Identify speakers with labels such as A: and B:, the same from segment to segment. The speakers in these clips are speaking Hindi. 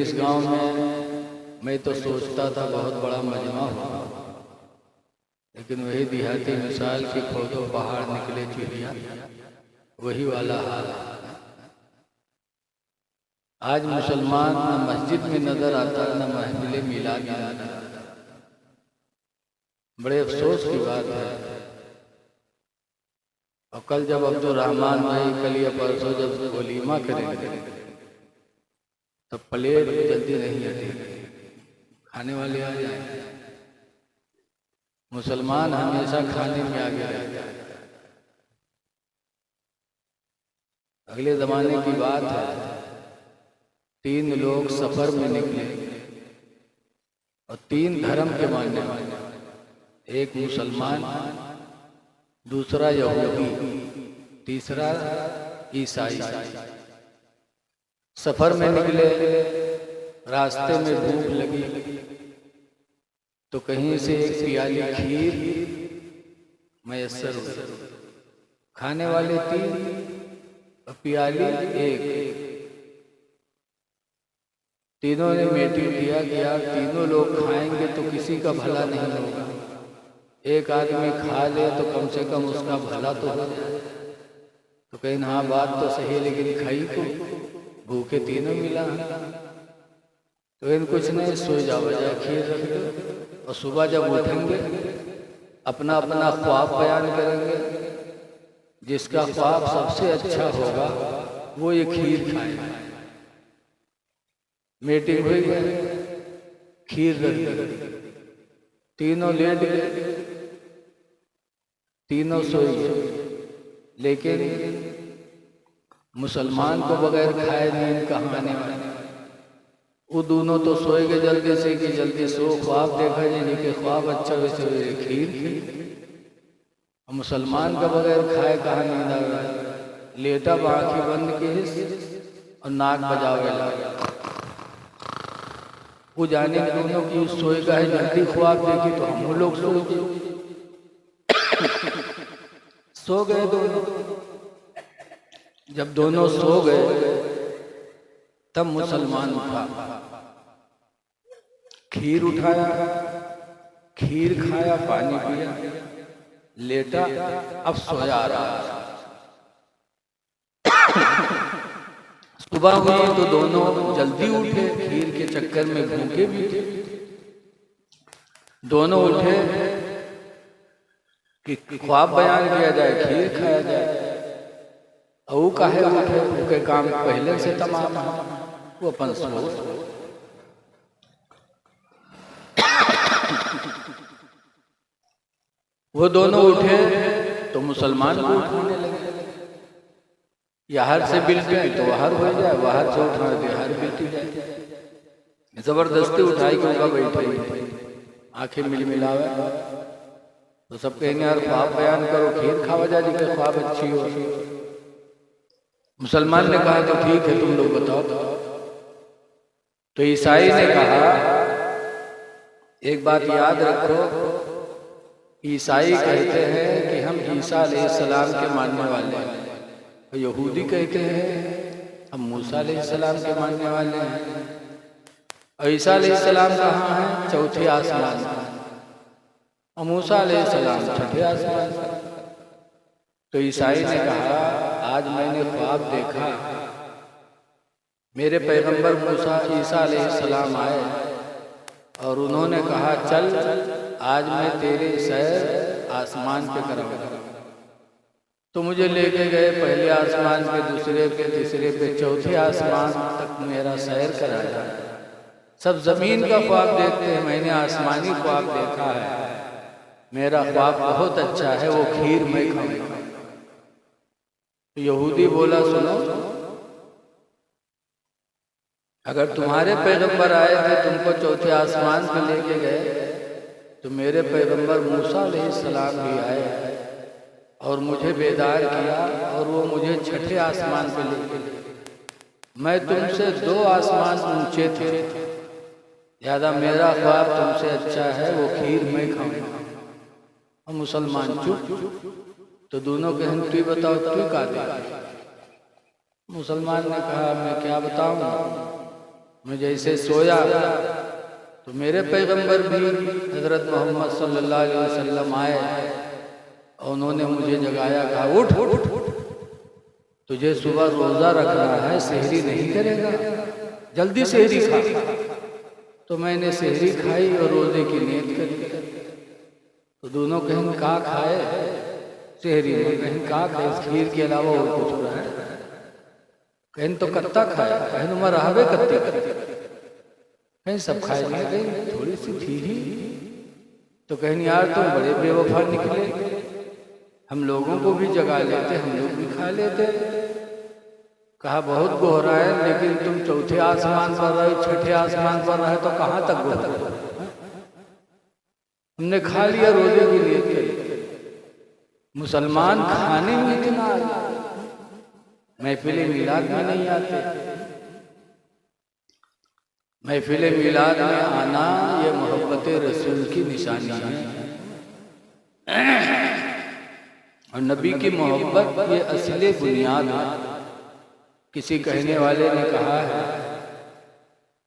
A: इस गांव में मैं तो सोचता था बहुत बड़ा मजमा होगा, लेकिन वही देहाती मिसाल की खोदो पहाड़ निकले चिड़िया, वही वाला हाल है। आज मुसलमान न मस्जिद में नजर आता, न महफिल मिलाद में नजर आता। बड़े अफसोस की बात है। और कल जब अब्दुर्रहमान भाई कल या परसों जब वलीमा करेंगे तब प्लेट जल्दी नहीं हटेगी, खाने वाले आ जाएंगे। मुसलमान हमेशा खाने में आगे रहते हैं। अगले जमाने की बात है, 3 लोग सफर में निकले और 3 धर्म के मानने वाले, एक मुसलमान, दूसरा यहूदी, तीसरा ईसाई। सफर में निकले, रास्ते में भूख लगी तो कहीं से एक प्याली खीर मैसर हुई। खाने वाले 3 और प्याली 1। तीनों ने मीटिंग किया कि यार तीनों लोग खाएंगे तो किसी का भला नहीं होगा, एक आदमी खा ले तो कम से कम उसका भला तो हो जाए। तो कहीं हाँ बात तो सही है, लेकिन खाई को भूखे तीनों मिला। तो इन कुछ नहीं, सो जाओ, खीर रख दो और सुबह जब उठेंगे अपना अपना ख्वाब बयान करेंगे। जिसका ख्वाब सबसे अच्छा होगा वो ये खीर खाएगा। मीटिंग हुई है, खीर रख दी, तीनों लेट गए, तीनों सोए। लेकिन मुसलमान को बगैर खाए नींद कहाँ आने वाली। वो दोनों तो सोए गए जल्दी से कि जल्दी सो, ख्वाब देखा जी कि ख्वाब अच्छा वैसे खीर खीर। मुसलमान का बगैर खाए कहाँ नींद आ रहा है। लेटा आंखें बंद की और नाक बजावे लगा। वो जाने दोनों की सोएगा है, जल्दी ख्वाब देखी तो हम लोग सो गए दोनों। जब दोनों सो गए तब मुसलमान उठा, खीर उठाया, खीर खाया, पानी पिया, लेटा, अब सोया रहा। सुबह हुई तो दोनों जल्दी उठे, खीर के चक्कर में भूखे भी थे। दोनों उठे कि ख्वाब बयान किया जाए, खीर खाया जाए। वो काहे उठे, उनके काम पहले से तमाम है, वो अपन सो। वो दोनों उठे तो मुसलमान को उठाने लगे। यार से बिलते तो वहार हो जाए, वहार से उठा दे हर बिलती जाए। जबरदस्ती उठाई क्यों बैठे, आंखें मिलावे तो सब कहेंगे यार ख्वाब बयान करो, खीर खावा जा जी के ख्वाब अच्छी हो। मुसलमान ने कहा तो ठीक है, तुम लोग बताओ। तो ईसाई ने कहा एक बात याद रखो, ईसाई कहते हैं कि हम ईसा अलैहिस्सलाम के मानने वाले हैं, यहूदी कहते हैं हम मूसा अलैहिस्सलाम के मानने वाले हैं। और ईसा अलैहिस्सलाम कहाँ है? चौथे आसमान पर, और मूसा अलैहिस्सलाम छठे आसमान पर। तो ईसाई ने कहा आज मैंने ख्वाब देखा, मेरे पैगंबर मूसा ईसा अलैहिस्सलाम आए और उन्होंने कहा चल आज मैं तेरे सैर आसमान पे कराऊंगा। तो मुझे लेके गए पहले आसमान पे, दूसरे पे, तीसरे पे, चौथे आसमान तक मेरा सैर कराया। सब जमीन का ख्वाब देखते हैं, मैंने आसमानी ख्वाब देखा है। मेरा ख्वाब बहुत अच्छा है, वो खीर मैं खाऊंगा। यहूदी बोला सुनो, अगर तुम्हारे पैगंबर आए थे तुमको चौथे आसमान पे लेके गए, तो मेरे पैगंबर मूसा अलैहिस्सलाम भी आए और मुझे बेदार किया और वो मुझे छठे आसमान पे लेके गए। मैं तुमसे 2 आसमान ऊंचे थे, ज्यादा मेरा ख्वाब तुमसे अच्छा है, वो खीर मैं खाऊंगा। और मुसलमान चुप। तो दोनों कहन तू बताओ तू का दे। मुसलमान ने कहा मैं क्या बताऊं, मैं जैसे सोया तो मेरे पैगंबर भी हजरत मोहम्मद सल्लल्लाहु अलैहि वसल्लम आए और उन्होंने मुझे जगाया, कहा उठ उठ उठ, तुझे सुबह रोजा रखना है, सेहरी नहीं करेगा, जल्दी सेहरी खा। तो मैंने सेहरी खाई और रोजे की नीयत करी। तो दोनों कहीं का खाए सेहरी में, कहीं का खाए, खीर के अलावा और कुछ रहा है, कहीं तो कत्ता खाया, कहीं तो मरहबे कत्ते, कहीं सब खाए नहीं, कहीं थोड़ी सी थी ही। तो कहीं यार तुम बड़े बेवफा निकले, हम लोगों को भी जगा लेते, हम लोग भी खा लेते। कहा बहुत गोहरा है, लेकिन तुम चौथे आसमान पर रहे, छठे आसमान पर रहे तो कहाँ तक गोहरा? हमने खा लिया, रोजे की नीयत करी। मुसलमान खाने में इतना महफिल मिलाद में नहीं आते। महफिल मिलाद में आना ये मोहब्बत रसूल की निशानी है, और नबी की मोहब्बत ये असली बुनियाद है। किसी कहने वाले ने कहा है,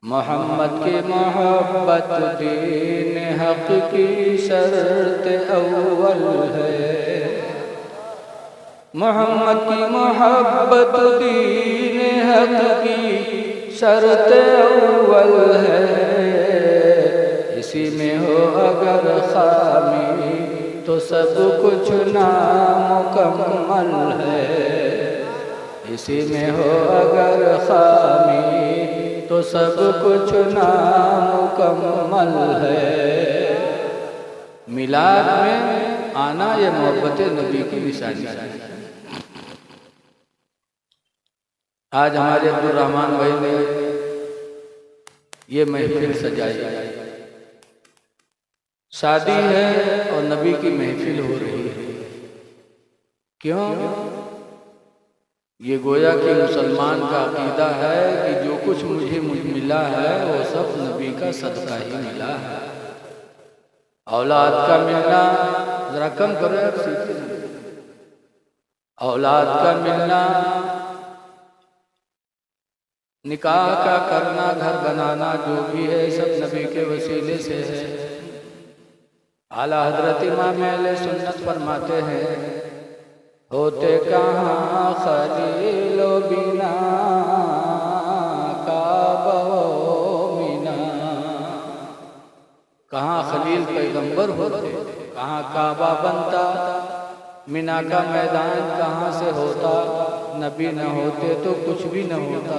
A: मोहम्मद की मोहब्बत दीन हक की शर्त अव्वल है। मोहम्मद की मोहब्बत दीन हक की शर्त अव्वल है। इसी में हो अगर खामी तो सब कुछ नामुकम्मल है। इसी में हो अगर खामी तो सब कुछ नामुकम्मल है। मिलाद में आना ये मोहब्बत नबी की निशानी है। आज हमारे अब्दुल रहमान भाई ने ये महफिल सजाई, शादी है और नबी की महफिल हो रही है। क्यों? ये गोया कि मुसलमान का अकीदा है कि जो कुछ मुझे मिला है वो सब नबी का सदका ही मिला है। औलाद का मिलना, जरा कम करो यार, औलाद का मिलना, निकाह का करना, घर बनाना, जो भी है सब नबी के वसीले से है। आला हजरत इमाम अहले सुन्नत फरमाते हैं, होते कहाँ खलीलो बिना काबो मिना। कहाँ खलील पैगंबर होते, कहाँ काबा बनता, मिना का मैदान कहाँ से होता। नबी न होते तो कुछ भी न होता।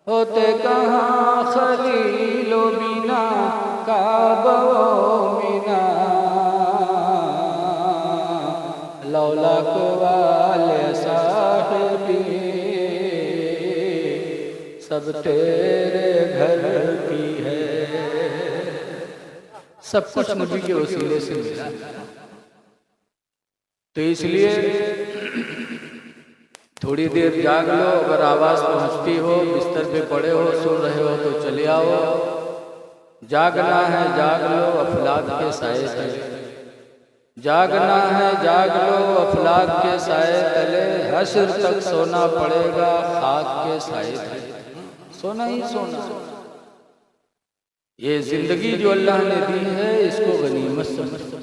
A: होते कहाँ खलीलो बिना काबो मिना। लौला को वाले साहिबी सब तेरे घर की है। सब कुछ नबी के वसीले से मिला। तो इसलिए थोड़ी देर जाग लो, अगर आवाज़ पहुँचती हो, बिस्तर पे पड़े हो, सुन रहे हो तो चले आओ। जागना है जाग लो अफलाक के साए तले, जागना है जाग लो अफलाक के साए तले। हश्र तक सोना पड़ेगा खाक के साए तले। सोना ही सोना। ये जिंदगी जो अल्लाह ने दी है इसको गनीमत समझो।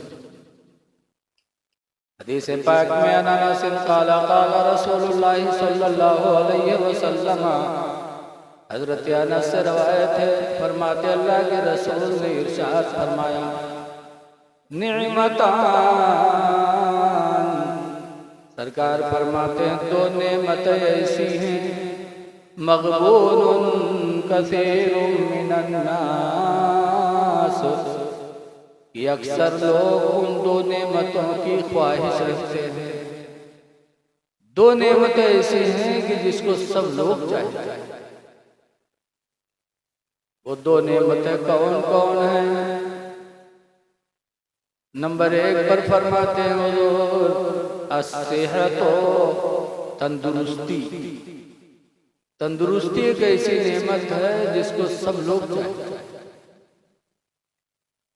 A: हदीस पाक में अनस क़ाल क़ाल रसूलुल्लाह सल्लल्लाहु अलैहि वसल्लम, हजरत अनस से रवायत है, फरमाते अल्लाह के रसूल ने इरशाद फरमाया, निअमतान, सरकार फरमाते हैं दो नेमतें ऐसी हैं, मग़बूनुन कसीरुम मिनन नास, कि अक्सर लोग उन दो नेमतों की ख्वाहिश रखते हैं। दो नेमतें ऐसी हैं कि जिसको सब लोग चाहिए। वो दो नेमतें कौन कौन हैं? नंबर 1 पर फरमाते हैं हुज़ूर, अस्सिहतो, तंदुरुस्ती। तंदुरुस्ती एक ऐसी नेमत है जिसको सब लोग चाहिए।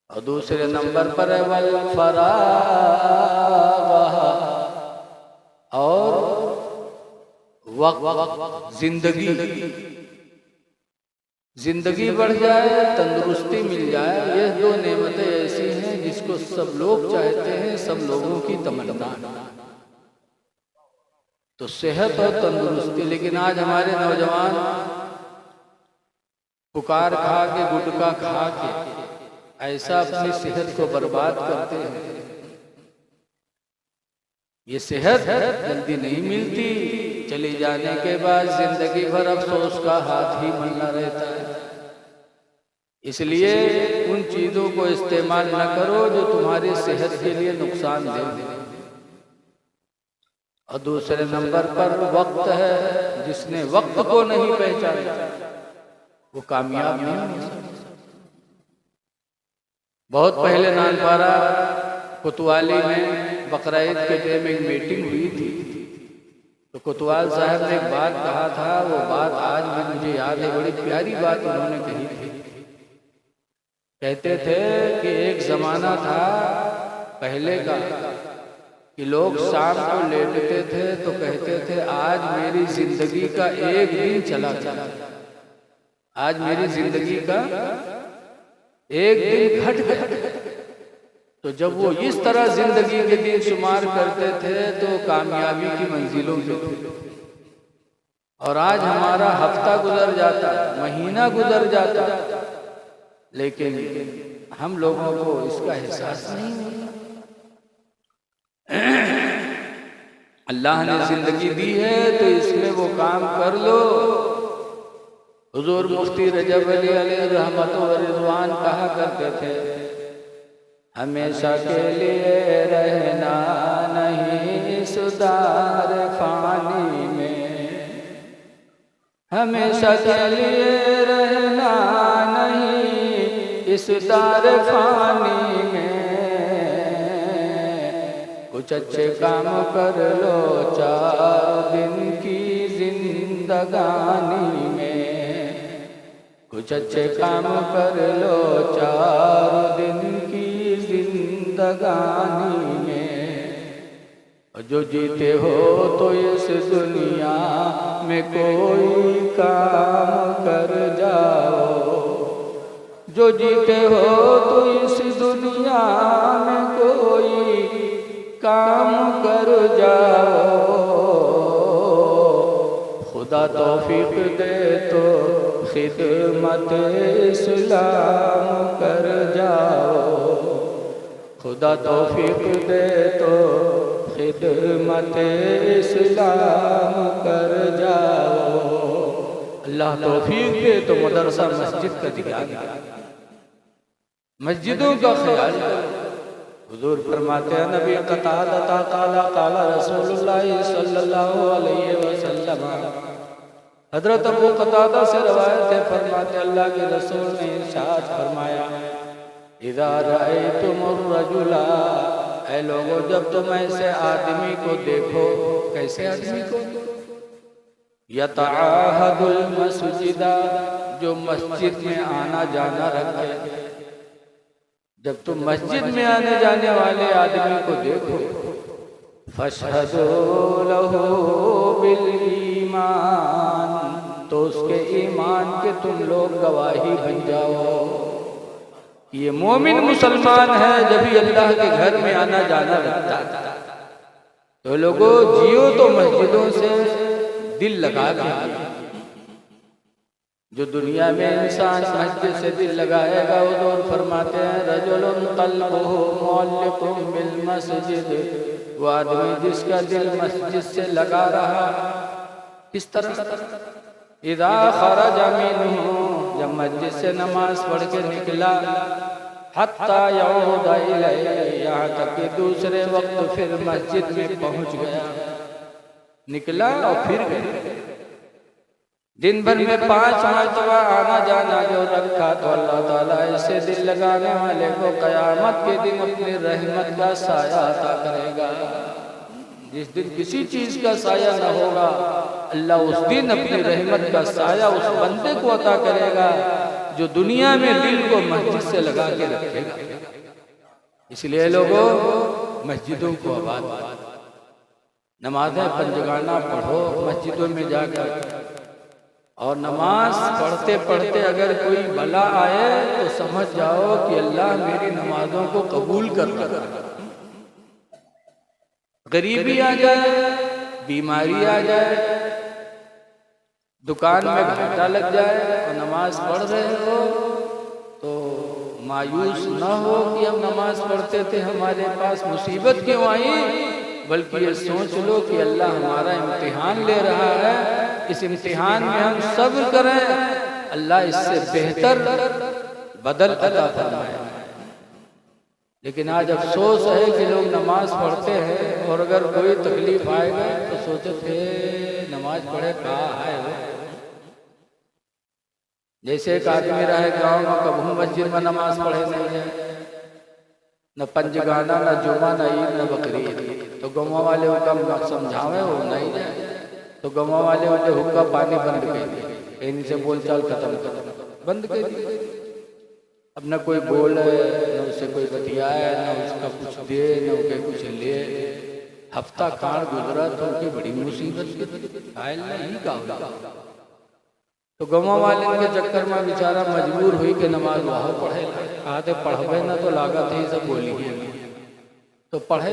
A: और दूसरे नंबर पर है वल फराग़, और वक्त, जिंदगी। जिंदगी बढ़ जाए, तंदुरुस्ती मिल जाए, ये दो नेमतें ऐसी हैं जिसको सब लोग चाहते हैं, सब लोगों की तमन्ना है। तो सेहत और तंदुरुस्ती। लेकिन आज हमारे नौजवान पुकार खा के, गुटखा खा के ऐसा अपनी सेहत को बर्बाद करते हैं। ये सेहत जल्दी नहीं मिलती, चले जाने के बाद जिंदगी भर अफसोस का हाथ ही मलना रहता है। इसलिए उन चीजों को इस्तेमाल न करो जो तुम्हारी सेहत के लिए नुकसानदेह। और दूसरे नंबर पर वक्त है। जिसने वक्त को नहीं पहचाना वो कामयाब नहीं हो सकता। बहुत पहले नानपारा कोतवाली में बकरीद के टाइम एक मीटिंग हुई थी। तो कोतवाल साहब ने एक बात कहा था, वो बात आज भी मुझे याद है। बड़ी प्यारी बात उन्होंने कही थी। कहते थे कि एक जमाना था पहले का कि लोग शाम को लेटते थे तो कहते थे आज मेरी जिंदगी का एक दिन चला चला, आज मेरी जिंदगी का एक दिन घट गया। तो जब वो इस तरह जिंदगी के दिन शुमार करते थे तो कामयाबी की मंजिलों पे थे। और आज हमारा हफ्ता गुजर जाता, महीना गुजर जाता, लेकिन हम लोगों को इसका एहसास नहीं होता। अल्लाह ने जिंदगी दी है तो इसमें वो काम कर लो। हुजूर मुफ्ती रजब अली अलैहि रहमत व रिज़वान कहा करते थे, हमेशा के लिए रहना नहीं सुधार फानी में, हमेशा के लिए रहना नहीं इस दार फानी में। कुछ अच्छे काम कर लो 4 दिन की जिंदगानी में, कुछ अच्छे काम कर लो 4 दिन की जिंदगानी में। जो जीते हो तो इस दुनिया में कोई काम कर जाओ, जो जीते हो तो इस दुनिया में कोई काम कर जाओ। खुदा तौफीक दे तो खिदमत इस्लाम कर जाओ, खुदा तौफीक दे तो खिदमत इस्लाम कर जाओ। अल्लाह तौफीक दे तो मदरसा मस्जिद का ध्यान, मस्जिदों का ख्याल करो। हुजूर फरमाते हैं, नबी कतादा काला काला रसूलुल्लाह सल्लल्लाहु अलैहि वसल्लम, हजरत अबू कतादा से रवायत है, फरमाते अल्लाह के रसूल ने इरशाद फरमाया, इज़ा रअयतुमुर रजुला, ऐ लोगों जब तुम ऐसे आदमी को देखो, कैसे आदमी को, यतआहदुल मस्जिदा, जो मस्जिद में आना जाना रखे। जब तुम मस्जिद में आने जाने वाले आदमी को देखो, फशहदू लहू बिल ईमान, तो उसके ईमान के तुम लोग गवाही बन जाओ। ये मोमिन मुसलमान है जब भी अल्लाह के घर में आना जाना रखता है। तो लोगों जियो तो मस्जिदों से दिल लगा के। जो दुनिया में इंसान मस्जिद से दिल लगाएगा, हुजूर फरमाते हैं, रजुलुन क़ल्बुहु मुअल्लिक़ुन बिल मस्जिद, वो आदमी जिसका दिल मस्जिद से लगा रहा। किस तरह, इज़ा ख़रज मिन्हु, जब मस्जिद से नमाज पढ़ के निकला, हत्ता यऊद इलैहि, यहाँ तक कि दूसरे वक्त फिर मस्जिद में पहुँच गया, निकला और फिर गया। दिन भर में 5 मरतबा आना जाना जो रखा, तो अल्लाह ताला ऐसे दिल लगाने वाले को क़यामत के दिन अपनी रहमत का साया अता करेगा। जिस दिन किसी चीज का साया न होगा, अल्लाह उस दिन अपनी रहमत का साया उस बंदे को अता करेगा जो दुनिया में दिल को मस्जिद से लगा के रखेगा। इसलिए लोगों मस्जिदों को आबाद, नमाज़ें पंजगाना पढ़ो मस्जिदों में जाकर, और नमाज पढ़ते पढ़ते अगर कोई बला आए तो समझ जाओ कि अल्लाह मेरी नमाजों को कबूल कर रहा है। गरीबी आ जाए, बीमारी आ जाए, दुकान में घाटा लग जाए और नमाज पढ़ रहे हो तो मायूस न हो कि हम नमाज पढ़ते थे, हमारे पास मुसीबत क्यों आई, बल्कि ये सोच लो कि अल्लाह हमारा इम्तिहान ले रहा है, इस इम्तिहान में हम सब्र करें, अल्लाह इससे बेहतर बदल अता फरमाए। लेकिन आज अफसोस है कि लोग नमाज पढ़ते हैं और अगर कोई तकलीफ आएगा तो सोचते थे नमाज पढ़े कहाँ है वो। जैसे एक आदमी रहे गाँव में, कभी मस्जिद में नमाज पढ़े नहीं है, न पंजगाना, न जुमा, न ईद, न बकरीद, तो गाँव वाले उनका समझावे वो नहीं जाए, तो गाँव वाले उनके हुक्का पानी बंद कर दिए, इन्हीं से बोलचाल खत्म बंद कर दिए। अब न कोई बोले, न उससे कोई बतियाए, न उसका कुछ दे, न उनके कुछ ले। हफ्ता खान गुजरा तो उनकी बड़ी मुसीबत नहीं का। तो गाँव वाले के चक्कर में बेचारा मजबूर हुई कि नमाज वहाँ पढ़े, आते पढ़वे न तो लागत ही सब बोली तो पढ़े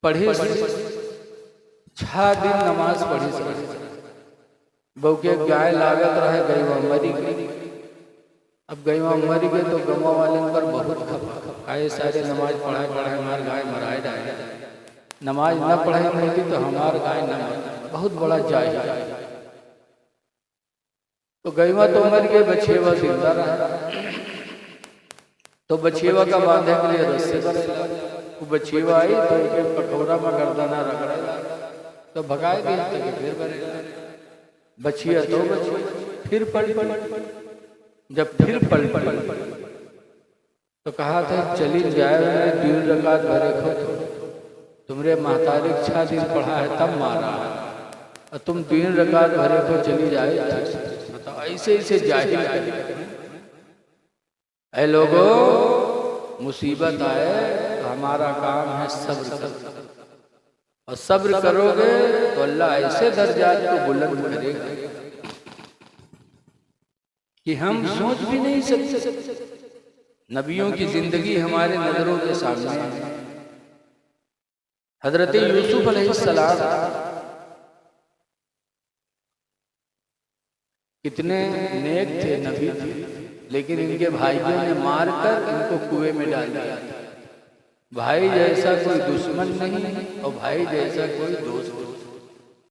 A: पढ़ी 6 दिन नमाज पढ़ी। बहु के गाय लागत रहे, गई वहाँ मरी गई। अब गई वहाँ मरी गई तो गाँव वाले पर बहुत खपा, आए सारे नमाज पढ़ाए हमारे गाय मराए जाए, नमाज न पढ़ाई नहीं थी तो हमारे गाय न मर, बहुत बड़ा जाए। तो गईवा तो मर गए, बछेवा जिंदा रहा, तो बछेवा का बांधे के लिए रस्से बनेला। वो बछेवा आई तो एक पकौड़ा में गर्दना रगड़ा तो भगाए गए, तो फिर बनेला बछिया तो बछिया फिर पड़ी। जब फिर पड़ी तो कहा था चली जाए, 3 रकात भरे खो, तुमरे महतारी 6 दिन पढ़ा है तब मारा है, और तुम 3 रकात भरे खो चली जाए। ऐसे ऐसे जाहिल ऐ लोगों, मुसीबत आए तो हमारा काम है सब्र करना, और सब्र करोगे तो अल्लाह ऐसे दर्जात को बुलंद करेगा कि हम सोच भी नहीं सकते। नबियों की जिंदगी हमारे नजरों के सामने है। हजरत यूसुफ अलैहिस्सलाम कितने नेक थे, नबी थे, लेकिन इनके भाइयों ने मारकर इनको कुएं में डाल दिया। भाई जैसा कोई दुश्मन नहीं और भाई जैसा कोई दोस्त